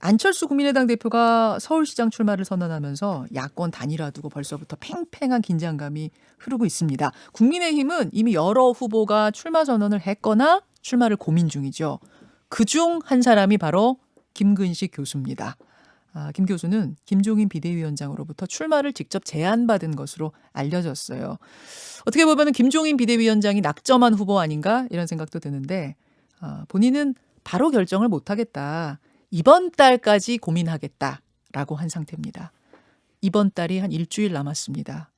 안철수 국민의당 대표가 서울시장 출마를 선언하면서 야권 단일화 두고 벌써부터 팽팽한 긴장감이 흐르고 있습니다. 국민의힘은 이미 여러 후보가 출마 선언을 했거나 출마를 고민 중이죠. 그중 한 사람이 바로 김근식 교수입니다. 김 교수는 김종인 비대위원장으로부터 출마를 직접 제안받은 것으로 알려졌어요. 어떻게 보면 김종인 비대위원장이 낙점한 후보 아닌가 이런 생각도 드는데 본인은 바로 결정을 못하겠다. 이번 달까지 고민하겠다라고 한 상태입니다. 이번 달이 한 일주일 남았습니다.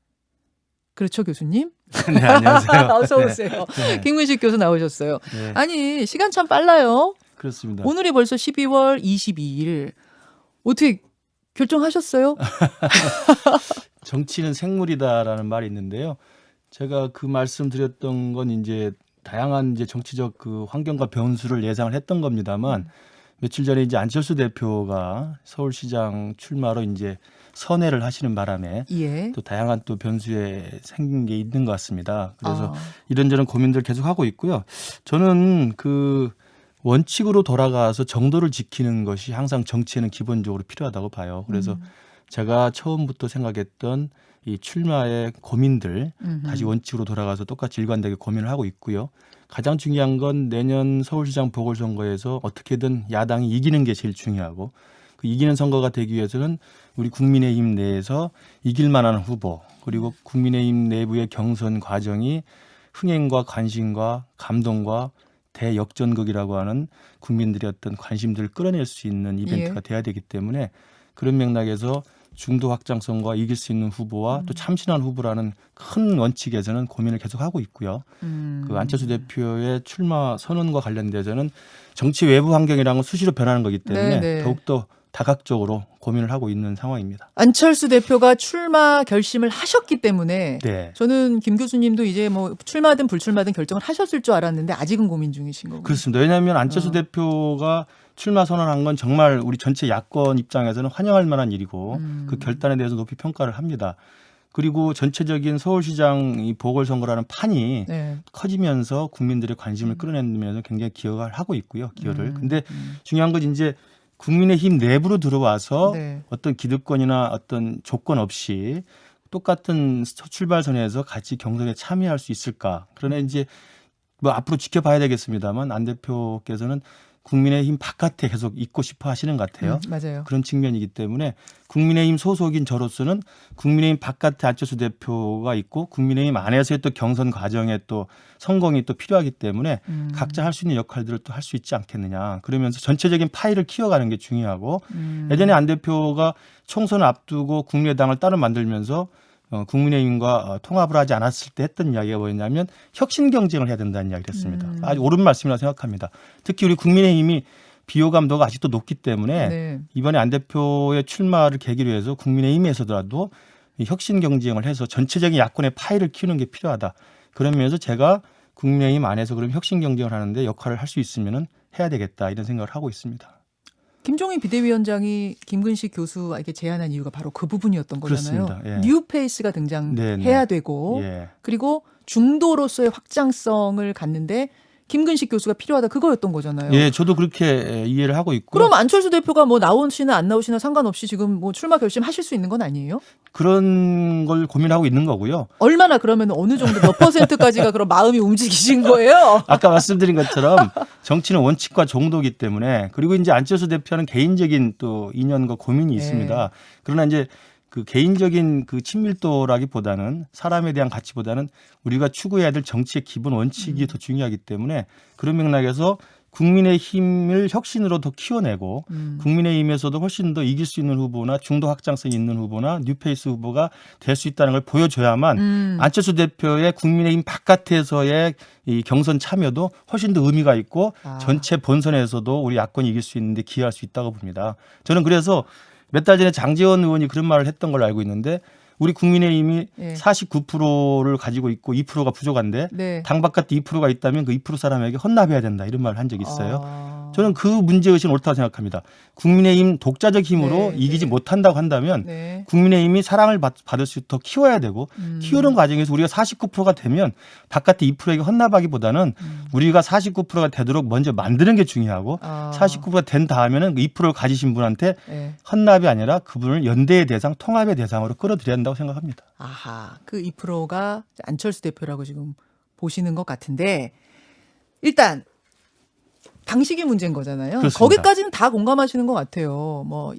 그렇죠, 교수님? 네, 안녕하세요. 어서 오세요. 네. 김근식 교수 나오셨어요. 네, 아니, 시간 참 빨라요. 그렇습니다. 오늘이 벌써 12월 22일. 어떻게 결정하셨어요? 정치는 생물이다라는 말이 있는데요. 제가 그 말씀드렸던 건 이제 다양한 이제 정치적 그 환경과 변수를 예상을 했던 겁니다만 며칠 전에 이제 안철수 대표가 서울시장 출마로 이제 선회를 하시는 바람에 예. 또 다양한 또 변수에 생긴 게 있는 것 같습니다. 그래서 아, 이런저런 고민들 계속 하고 있고요. 저는 그 원칙으로 돌아가서 정도를 지키는 것이 항상 정치에는 기본적으로 필요하다고 봐요. 그래서 제가 처음부터 생각했던 이 출마의 고민들 다시 원칙으로 돌아가서 똑같이 일관되게 고민을 하고 있고요. 가장 중요한 건 내년 서울시장 보궐선거에서 어떻게든 야당이 이기는 게 제일 중요하고 그 이기는 선거가 되기 위해서는 우리 국민의힘 내에서 이길 만한 후보 그리고 국민의힘 내부의 경선 과정이 흥행과 관심과 감동과 대역전극이라고 하는 국민들의 어떤 관심들을 끌어낼 수 있는 이벤트가 돼야 되기 때문에 그런 맥락에서 중도 확장성과 이길 수 있는 후보와 또 참신한 후보라는 큰 원칙에서는 고민을 계속하고 있고요. 그 안철수 대표의 출마 선언과 관련돼서는 정치 외부 환경이라는 건 수시로 변하는 거기 때문에 네네. 더욱더 다각적으로 고민을 하고 있는 상황입니다. 안철수 대표가 출마 결심을 하셨기 때문에 네. 저는 김 교수님도 이제 뭐 출마든 불출마든 결정을 하셨을 줄 알았는데 아직은 고민 중이신 거고. 그렇습니다. 왜냐하면 안철수 대표가 출마 선언한 건 정말 우리 전체 야권 입장에서는 환영할 만한 일이고 그 결단에 대해서 높이 평가를 합니다. 그리고 전체적인 서울시장 이 보궐선거라는 판이 네. 커지면서 국민들의 관심을 끌어내면서 굉장히 기여를 하고 있고요. 기여를. 근데 중요한 건 이제 국민의힘 내부로 들어와서 네. 어떤 기득권이나 어떤 조건 없이 똑같은 출발선에서 같이 경선에 참여할 수 있을까. 그러나 이제 뭐 앞으로 지켜봐야 되겠습니다만 안 대표께서는 국민의힘 바깥에 계속 있고 싶어 하시는 것 같아요. 맞아요. 그런 측면이기 때문에 국민의힘 소속인 저로서는 국민의힘 바깥에 안철수 대표가 있고 국민의힘 안에서의 또 경선 과정에 또 성공이 또 필요하기 때문에 각자 할 수 있는 역할들을 또 할 수 있지 않겠느냐. 그러면서 전체적인 파이를 키워가는 게 중요하고 예전에 안 대표가 총선을 앞두고 국민의당을 따로 만들면서 국민의힘과 통합을 하지 않았을 때 했던 이야기가 뭐였냐면 혁신 경쟁을 해야 된다는 이야기를 했습니다. 아주 옳은 말씀이라고 생각합니다. 특히 우리 국민의힘이 비호감도가 아직도 높기 때문에 네. 이번에 안 대표의 출마를 계기로 해서 국민의힘에서라도 혁신 경쟁을 해서 전체적인 야권의 파이를 키우는 게 필요하다. 그런 면에서 제가 국민의힘 안에서 그럼 혁신 경쟁을 하는데 역할을 할 수 있으면 해야 되겠다 이런 생각을 하고 있습니다. 김종인 비대위원장이 김근식 교수에게 제안한 이유가 바로 그 부분이었던 거잖아요. 그렇습니다. 예. 뉴페이스가 등장해야 네네. 되고 예. 그리고 중도로서의 확장성을 갖는데 김근식 교수가 필요하다 그거였던 거잖아요. 예, 저도 그렇게 이해를 하고 있고요. 그럼 안철수 대표가 뭐 나오시나 안 나오시나 상관없이 지금 뭐 출마 결심하실 수 있는 건 아니에요? 그런 걸 고민하고 있는 거고요. 얼마나 그러면 어느 정도 몇 %까지가 그런 마음이 움직이신 거예요? 아까 말씀드린 것처럼 정치는 원칙과 정도이기 때문에 그리고 이제 안철수 대표는 개인적인 또 인연과 고민이 있습니다. 그러나 이제 그 개인적인 그 친밀도라기보다는 사람에 대한 가치보다는 우리가 추구해야 될 정치의 기본 원칙이 더 중요하기 때문에 그런 맥락에서 국민의힘을 혁신으로 더 키워내고 국민의힘에서도 훨씬 더 이길 수 있는 후보나 중도 확장성이 있는 후보나 뉴페이스 후보가 될 수 있다는 걸 보여줘야만 안철수 대표의 국민의힘 바깥에서의 이 경선 참여도 훨씬 더 의미가 있고 전체 본선에서도 우리 야권이 이길 수 있는데 기여할 수 있다고 봅니다. 저는 그래서 몇 달 전에 장제원 의원이 그런 말을 했던 걸로 알고 있는데 우리 국민의힘이 49%를 가지고 있고 2%가 부족한데 네. 당 바깥에 2%가 있다면 그 2% 사람에게 헌납해야 된다 이런 말을 한 적이 있어요. 저는 그 문제의식은 옳다고 생각합니다. 국민의힘 독자적 힘으로 네, 이기지 네. 못한다고 한다면 네. 국민의힘이 사랑을 받을 수 있도록 더 키워야 되고 키우는 과정에서 우리가 49%가 되면 바깥에 2%에게 헌납하기보다는 우리가 49%가 되도록 먼저 만드는 게 중요하고 49%가 된 다음에는 2%를 가지신 분한테 네. 헌납이 아니라 그분을 연대의 대상, 통합의 대상으로 끌어들여야 한다고 생각합니다. 아하, 그 2%가 안철수 대표라고 지금 보시는 것 같은데 일단 방식이 문제인 거잖아요. 그렇습니다. 거기까지는 다 공감하시는 것 같아요. 뭐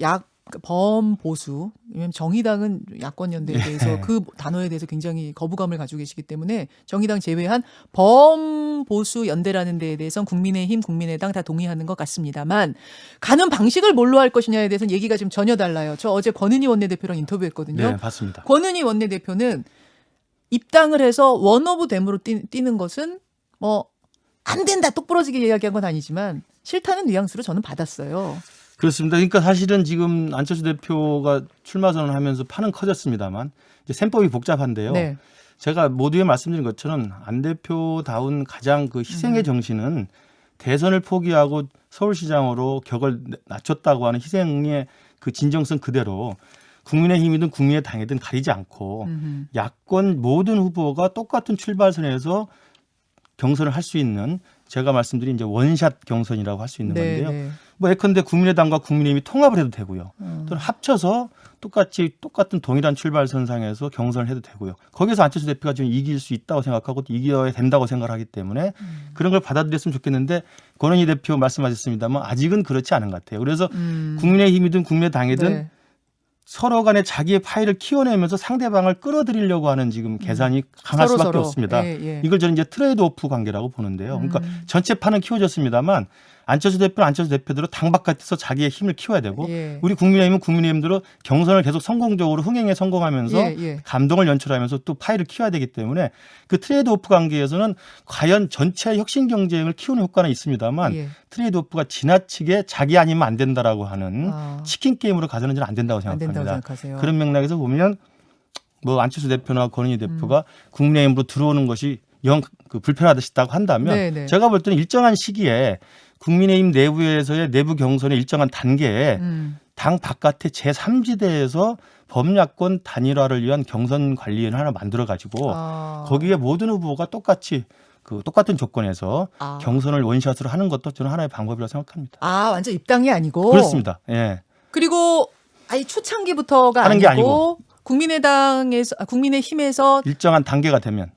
범보수, 왜냐면 정의당은 야권 연대에 대해서 그 단어에 대해서 굉장히 거부감을 가지고 계시기 때문에 정의당 제외한 범보수 연대라는 데에 대해서는 국민의힘, 국민의당 다 동의하는 것 같습니다만 가는 방식을 뭘로 할 것이냐에 대해서는 얘기가 지금 전혀 달라요. 저 어제 권은희 원내대표랑 인터뷰했거든요. 네, 맞습니다. 권은희 원내대표는 입당을 해서 원오브 댐으로 뛰는 것은 뭐 안 된다 똑부러지게 이야기한 건 아니지만 싫다는 뉘앙스로 저는 받았어요. 그렇습니다. 그러니까 사실은 지금 안철수 대표가 출마 선언하면서 판은 커졌습니다만 이제 셈법이 복잡한데요. 네. 제가 모두에 말씀드린 것처럼 안 대표다운 가장 그 희생의 정신은 대선을 포기하고 서울시장으로 격을 낮췄다고 하는 희생의 그 진정성 그대로 국민의힘이든 국민의당이든 가리지 않고 야권 모든 후보가 똑같은 출발선에서 경선을 할 수 있는 제가 말씀드린 이제 원샷 경선이라고 할 수 있는 네, 건데요. 네. 뭐 예컨대 국민의당과 국민의힘이 통합을 해도 되고요. 또는 합쳐서 똑같은 동일한 출발선상에서 경선을 해도 되고요. 거기서 안철수 대표가 좀 이길 수 있다고 생각하고 이겨야 된다고 생각하기 때문에 그런 걸 받아들였으면 좋겠는데 권은희 대표 말씀하셨습니다만 아직은 그렇지 않은 것 같아요. 그래서 국민의힘이든 국민의당이든 네. 서로 간에 자기의 파일을 키워내면서 상대방을 끌어들이려고 하는 지금 계산이 강할 수밖에 없습니다. 예. 이걸 저는 이제 트레이드 오프 관계라고 보는데요. 그러니까 전체 판은 키워졌습니다만 안철수 대표는 안철수 대표대로 당 바깥에서 자기의 힘을 키워야 되고 예. 우리 국민의힘은 국민의힘대로 경선을 계속 성공적으로 흥행에 성공하면서 예. 감동을 연출하면서 또 파일을 키워야 되기 때문에 그 트레이드 오프 관계에서는 과연 전체 혁신 경쟁을 키우는 효과는 있습니다만 예. 트레이드 오프가 지나치게 자기 아니면 안 된다라고 하는 아. 치킨 게임으로 가서는 저는 안 된다고 안 된다고 생각합니다. 생각하세요. 그런 맥락에서 보면 뭐 안철수 대표나 권은희 대표가 국민의힘으로 들어오는 것이 영 그 불편하다고 한다면 네네. 제가 볼 때는 일정한 시기에 국민의힘 내부에서의 내부 경선의 일정한 단계에 당 바깥의 제3지대에서 범야권 단일화를 위한 경선 관리위원회 하나 만들어 가지고 거기에 모든 후보가 똑같은 조건에서 경선을 원샷으로 하는 것도 저는 하나의 방법이라고 생각합니다. 완전 입당이 아니고. 그렇습니다. 예. 그리고 초창기부터가 하는 게 아니고 국민의힘에서 일정한 단계가 되면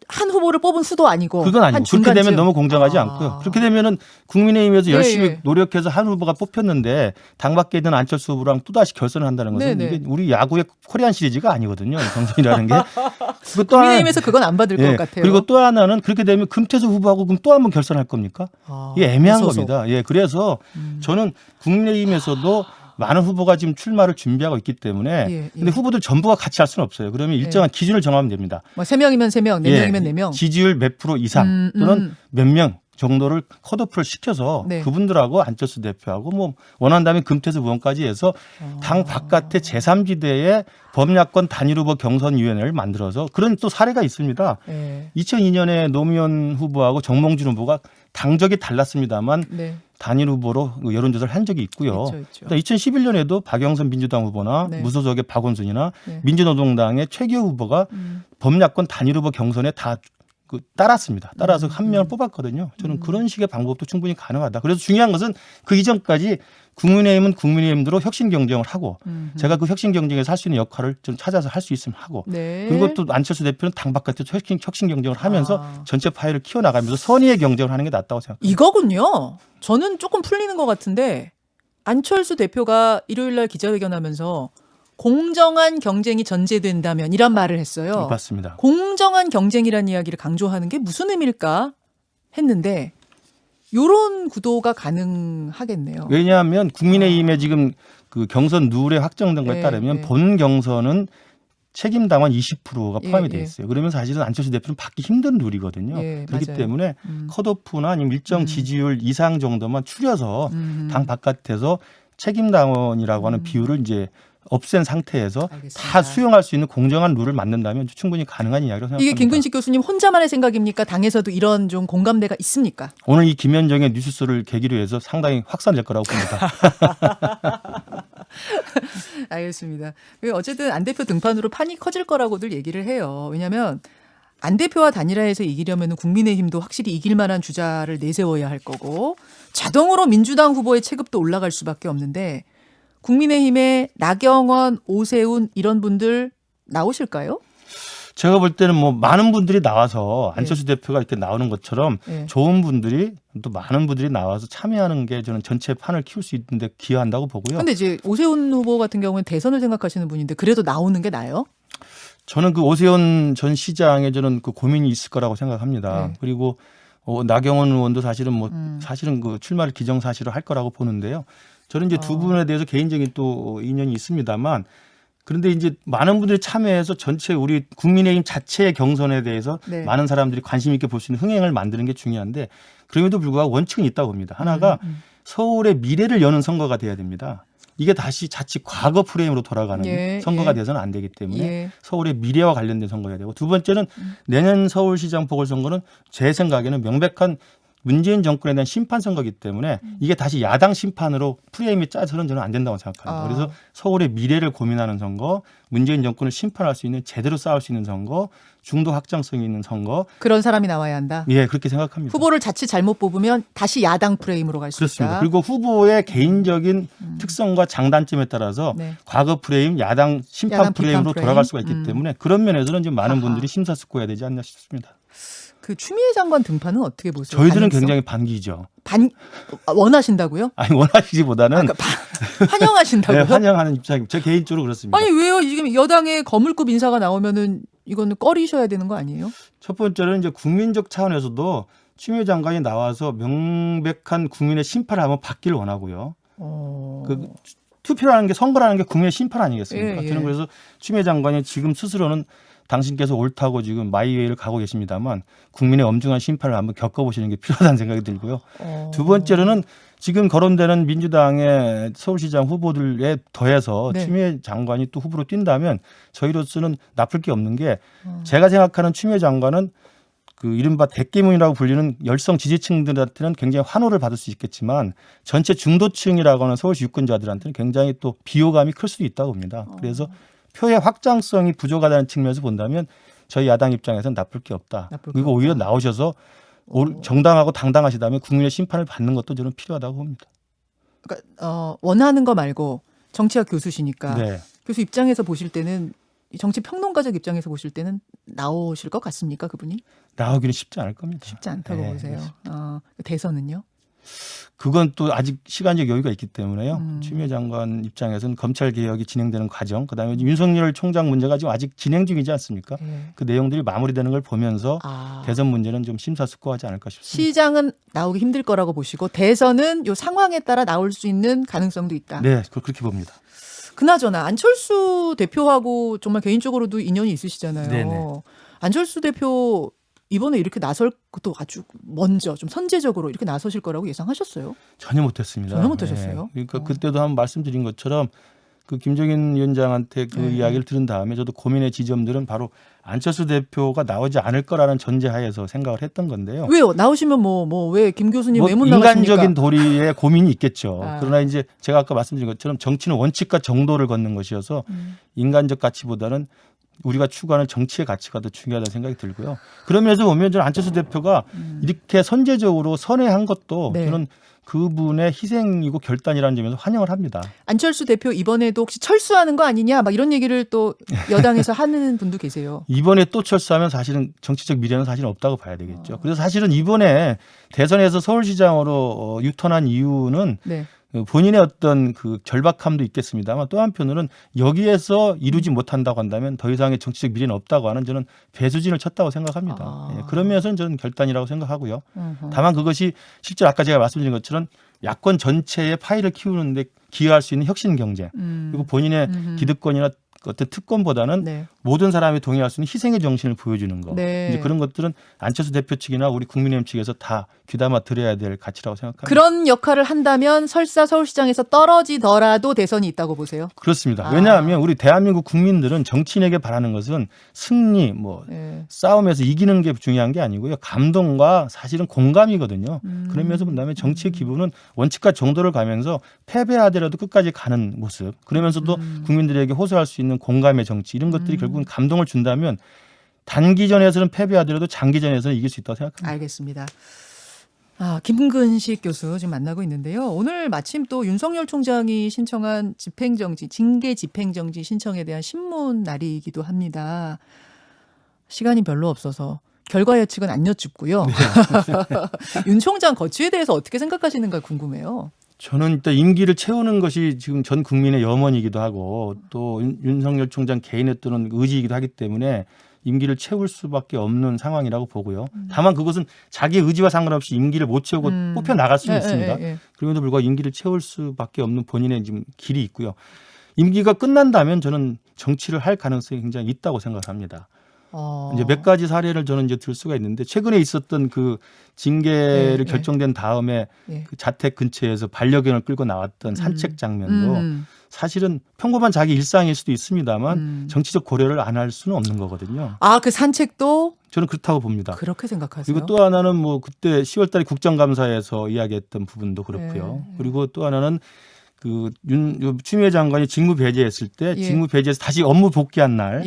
한 후보를 뽑은 수도 아니고. 그건 아니고 한 그렇게 되면 중간쯤. 너무 공정하지 않고요. 그렇게 되면은 국민의힘에서 예, 열심히 예. 노력해서 한 후보가 뽑혔는데 당 밖에 있는 안철수 후보랑 또다시 결선을 한다는 것은 네네. 이게 우리 야구의 코리안 시리즈가 아니거든요. 이 경선이라는 게. 그리고 또 국민의힘에서 그건 안 받을 예, 것 같아요. 그리고 또 하나는 그렇게 되면 금태수 후보하고 그럼 또 한 번 결선할 겁니까? 이게 애매한 무소속. 겁니다. 예, 그래서 저는 국민의힘에서도 많은 후보가 지금 출마를 준비하고 있기 때문에 근데 후보들 전부가 같이 할 수는 없어요. 그러면 일정한 기준을 정하면 됩니다. 뭐 3명이면 3명, 4명이면 4명. 지지율 몇 프로 이상 또는 몇 명 정도를 컷오프를 시켜서 네. 그분들하고 안철수 대표하고 뭐 원한다면 금태수 의원까지 해서 당 바깥의 제3지대의 범야권 단일 후보 경선위원회를 만들어서 그런 또 사례가 있습니다. 네. 2002년에 노무현 후보하고 정몽준 후보가 당적이 달랐습니다만 네. 단일 후보로 여론조사를 한 적이 있고요. 있죠. 2011년에도 박영선 민주당 후보나 네. 무소속의 박원순이나 네. 민주노동당의 최기호 후보가 범야권 단일 후보 경선에 다 따랐습니다. 따라서 한 명을 뽑았거든요. 저는 그런 식의 방법도 충분히 가능하다. 그래서 중요한 것은 그 이전까지 국민의힘은 국민의힘대로 혁신 경쟁을 하고 제가 그 혁신 경쟁에서 할 수 있는 역할을 좀 찾아서 할 수 있으면 하고 네. 그리고 또 안철수 대표는 당 바깥에서 혁신 경쟁을 하면서 전체 파일을 키워나가면서 선의의 경쟁을 하는 게 낫다고 생각합니다. 이거군요. 저는 조금 풀리는 것 같은데 안철수 대표가 일요일 날 기자회견하면서 공정한 경쟁이 전제된다면 이런 말을 했어요. 맞습니다. 공정한 경쟁이라는 이야기를 강조하는 게 무슨 의미일까 했는데 이런 구도가 가능하겠네요. 왜냐하면 국민의힘의 지금 그 경선 룰에 확정된 것에 따르면 본 경선은 책임 당원 20%가 포함이 돼 있어요. 그러면 사실은 안철수 대표는 받기 힘든 룰이거든요. 그렇기 맞아요. 때문에 컷오프나 아니면 일정 지지율 이상 정도만 추려서 당 바깥에서 책임 당원이라고 하는 비율을 이제 없앤 상태에서 알겠습니다. 다 수용할 수 있는 공정한 룰을 만든다면 충분히 가능한 이야기라고 생각합니다. 이게 김근식 교수님 혼자만의 생각입니까? 당에서도 이런 좀 공감대가 있습니까? 오늘 이 김현정의 뉴스를 계기로 해서 상당히 확산될 거라고 봅니다. 알겠습니다. 어쨌든 안 대표 등판으로 판이 커질 거라고들 얘기를 해요. 왜냐하면 안 대표와 단일화해서 이기려면 국민의힘도 확실히 이길 만한 주자를 내세워야 할 거고 자동으로 민주당 후보의 체급도 올라갈 수밖에 없는데 국민의힘의 나경원, 오세훈 이런 분들 나오실까요? 제가 볼 때는 뭐 많은 분들이 나와서 안철수 대표가 이렇게 나오는 것처럼 네. 좋은 분들이 또 많은 분들이 나와서 참여하는 게 저는 전체 판을 키울 수 있는데 기여한다고 보고요. 근데 이제 오세훈 후보 같은 경우는 대선을 생각하시는 분인데 그래도 나오는 게 나아요? 저는 그 오세훈 전 시장에 저는 그 고민이 있을 거라고 생각합니다. 네. 그리고 나경원 의원도 사실은 사실은 그 출마를 기정사실로 할 거라고 보는데요. 저는 이제 두 분에 대해서 개인적인 또 인연이 있습니다만 그런데 이제 많은 분들이 참여해서 전체 우리 국민의힘 자체의 경선에 대해서 네. 많은 사람들이 관심 있게 볼 수 있는 흥행을 만드는 게 중요한데 그럼에도 불구하고 원칙은 있다고 봅니다. 하나가 서울의 미래를 여는 선거가 돼야 됩니다. 이게 다시 자칫 과거 프레임으로 돌아가는 예, 선거가 예. 돼서는 안 되기 때문에 예. 서울의 미래와 관련된 선거여야 되고 두 번째는 내년 서울시장 보궐선거는 제 생각에는 명백한 문재인 정권에 대한 심판 선거이기 때문에 이게 다시 야당 심판으로 프레임이 짜서는 저는 안 된다고 생각합니다. 그래서 서울의 미래를 고민하는 선거, 문재인 정권을 심판할 수 있는 제대로 싸울 수 있는 선거, 중도 확장성이 있는 선거. 그런 사람이 나와야 한다. 예, 그렇게 생각합니다. 후보를 자칫 잘못 뽑으면 다시 야당 프레임으로 갈 수 그렇습니다. 있다. 그리고 후보의 개인적인 특성과 장단점에 따라서 네. 과거 프레임, 야당 심판 야당 프레임으로 비판 프레임. 돌아갈 수가 있기 때문에 그런 면에서는 좀 많은 아하. 분들이 심사숙고해야 되지 않나 싶습니다. 그 추미애 장관 등판은 어떻게 보세요? 저희들은 가능성? 굉장히 반기죠. 원하신다고요? 아니 원하시기보다는 환영하신다고요? 네, 환영하는 입장입니다. 제 개인적으로 그렇습니다. 아니 왜요? 지금 여당의 거물급 인사가 나오면은 이거는 꺼리셔야 되는 거 아니에요? 첫 번째는 이제 국민적 차원에서도 추미애 장관이 나와서 명백한 국민의 심판을 한번 받기를 원하고요. 그 투표라는 게 선거라는 게 국민의 심판 아니겠습니까? 예, 예. 저는 그래서 추미애 장관이 지금 스스로는 당신께서 옳다고 지금 마이웨이를 가고 계십니다만 국민의 엄중한 심판을 한번 겪어보시는 게 필요하다는 생각이 들고요. 두 번째로는 지금 거론되는 민주당의 서울시장 후보들에 더해서 네. 추미애 장관이 또 후보로 뛴다면 저희로서는 나쁠 게 없는 게 제가 생각하는 추미애 장관은 그 이른바 대깨문이라고 불리는 열성 지지층들한테는 굉장히 환호를 받을 수 있겠지만 전체 중도층이라고 하는 서울시 유권자들한테는 굉장히 또 비호감이 클 수도 있다고 봅니다. 그래서 표의 확장성이 부족하다는 측면에서 본다면 저희 야당 입장에서는 나쁠 게 없다. 나쁠 게 그리고 오히려 나오셔서 정당하고 당당하시다면 국민의 심판을 받는 것도 저는 필요하다고 봅니다. 그러니까 원하는 거 말고 정치학 교수시니까 네. 교수 입장에서 보실 때는 이 정치 평론가적 입장에서 보실 때는 나오실 것 같습니까 그분이? 나오기는 쉽지 않을 겁니다. 쉽지 않다고 네, 보세요. 그렇습니다. 대선은요? 그건 또 아직 시간적 여유가 있기 때문에요. 추미애 장관 입장에서는 검찰 개혁이 진행되는 과정, 그다음에 윤석열 총장 문제가 지금 아직 진행 중이지 않습니까? 그 내용들이 마무리되는 걸 보면서 대선 문제는 좀 심사숙고하지 않을까 싶습니다. 시장은 나오기 힘들 거라고 보시고 대선은 요 상황에 따라 나올 수 있는 가능성도 있다. 네, 그렇게 봅니다. 그나저나 안철수 대표하고 정말 개인적으로도 인연이 있으시잖아요. 네네. 안철수 대표 이번에 이렇게 나설 것도 아주 먼저 좀 선제적으로 이렇게 나서실 거라고 예상하셨어요? 전혀 못했습니다. 전혀 못하셨어요? 네. 그러니까 그때도 한번 말씀드린 것처럼 그 김종인 위원장한테 그 이야기를 들은 다음에 저도 고민의 지점들은 바로 안철수 대표가 나오지 않을 거라는 전제하에서 생각을 했던 건데요. 왜요? 나오시면 왜 김 교수님 왜 못 나가십니까? 인간적인 도리에 고민이 있겠죠. 아. 그러나 이제 제가 아까 말씀드린 것처럼 정치는 원칙과 정도를 걷는 것이어서 인간적 가치보다는 우리가 추구하는 정치의 가치가 더 중요하다는 생각이 들고요. 그런 면에서 보면 저는 안철수 대표가 이렇게 선제적으로 선회한 것도 네. 저는 그분의 희생이고 결단이라는 점에서 환영을 합니다. 안철수 대표 이번에도 혹시 철수하는 거 아니냐 막 이런 얘기를 또 여당에서 하는 분도 계세요. 이번에 또 철수하면 사실은 정치적 미래는 사실은 없다고 봐야 되겠죠. 그래서 사실은 이번에 대선에서 서울시장으로 유턴한 이유는 네. 본인의 어떤 그 절박함도 있겠습니다만 또 한편으로는 여기에서 이루지 못한다고 한다면 더 이상의 정치적 미래는 없다고 하는 저는 배수진을 쳤다고 생각합니다. 예, 그런 면에서는 저는 결단이라고 생각하고요. 다만 그것이 실제 아까 제가 말씀드린 것처럼 야권 전체의 파이를 키우는데 기여할 수 있는 혁신 경쟁 그리고 본인의 기득권이나 어떤 특권보다는 네. 모든 사람이 동의할 수 있는 희생의 정신을 보여주는 거. 네. 이제 그런 것들은 안철수 대표 측이나 우리 국민의힘 측에서 다 귀담아 들어야 될 가치라고 생각합니다. 그런 역할을 한다면 설사 서울시장에서 떨어지더라도 대선이 있다고 보세요? 그렇습니다. 아. 왜냐하면 우리 대한민국 국민들은 정치인에게 바라는 것은 승리, 뭐 네. 싸움에서 이기는 게 중요한 게 아니고요. 감동과 사실은 공감이거든요. 그러면서 본다면 정치의 기본은 원칙과 정도를 가면서 패배하더라도 끝까지 가는 모습. 그러면서도 국민들에게 호소할 수 있는 공감의 정치 이런 것들이 결국은 감동을 준다면 단기전에서는 패배하더라도 장기전에서는 이길 수 있다고 생각합니다. 알겠습니다. 김근식 교수 지금 만나고 있는데요. 오늘 마침 또 윤석열 총장이 신청한 집행정지, 징계 집행정지 신청에 대한 신문 날이기도 합니다. 시간이 별로 없어서 결과 예측은 안 여쭙고요. 윤 총장 거취에 대해서 어떻게 생각하시는가 궁금해요. 저는 일단 임기를 채우는 것이 지금 전 국민의 염원이기도 하고 또 윤석열 총장 개인의 또는 의지이기도 하기 때문에 임기를 채울 수밖에 없는 상황이라고 보고요. 다만 그것은 자기 의지와 상관없이 임기를 못 채우고 뽑혀 나갈 수는 있습니다. 그럼에도 불구하고 임기를 채울 수밖에 없는 본인의 지금 길이 있고요. 임기가 끝난다면 저는 정치를 할 가능성이 굉장히 있다고 생각합니다. 이제 몇 가지 사례를 저는 이제 들 수가 있는데 최근에 있었던 그 징계를 결정된 다음에 그 자택 근처에서 반려견을 끌고 나왔던 산책 장면도 사실은 평범한 자기 일상일 수도 있습니다만 정치적 고려를 안 할 수는 없는 거거든요. 그 산책도 저는 그렇다고 봅니다. 그렇게 생각하세요? 그리고 또 하나는 뭐 그때 10월달에 국정감사에서 이야기했던 부분도 그렇고요. 그리고 또 하나는 그 추미애 장관이 직무 배제했을 때 직무 배제해서 다시 업무 복귀한 날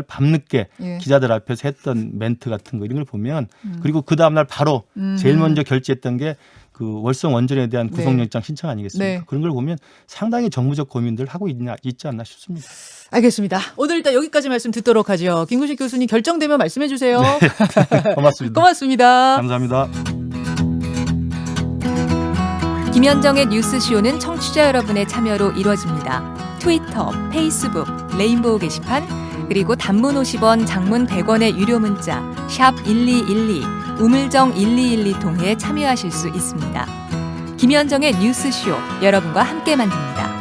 밤늦게 기자들 앞에서 했던 멘트 같은 거 이런 걸 보면 그리고 그 다음 날 바로 제일 먼저 결제했던 게 그 월성 원전에 대한 구속영장 신청 아니겠습니까? 그런 걸 보면 상당히 정무적 고민들 하고 있지 않나 싶습니다. 알겠습니다. 오늘 일단 여기까지 말씀 듣도록 하죠. 김근식 교수님 결정되면 말씀해 주세요. 고맙습니다. 고맙습니다. 감사합니다. 김현정의 뉴스쇼는 청취자 여러분의 참여로 이루어집니다. 트위터, 페이스북, 레인보우 게시판, 그리고 단문 50원, 장문 100원의 유료 문자 샵 1212, 우물정 1212 통해 참여하실 수 있습니다. 김현정의 뉴스쇼, 여러분과 함께 만듭니다.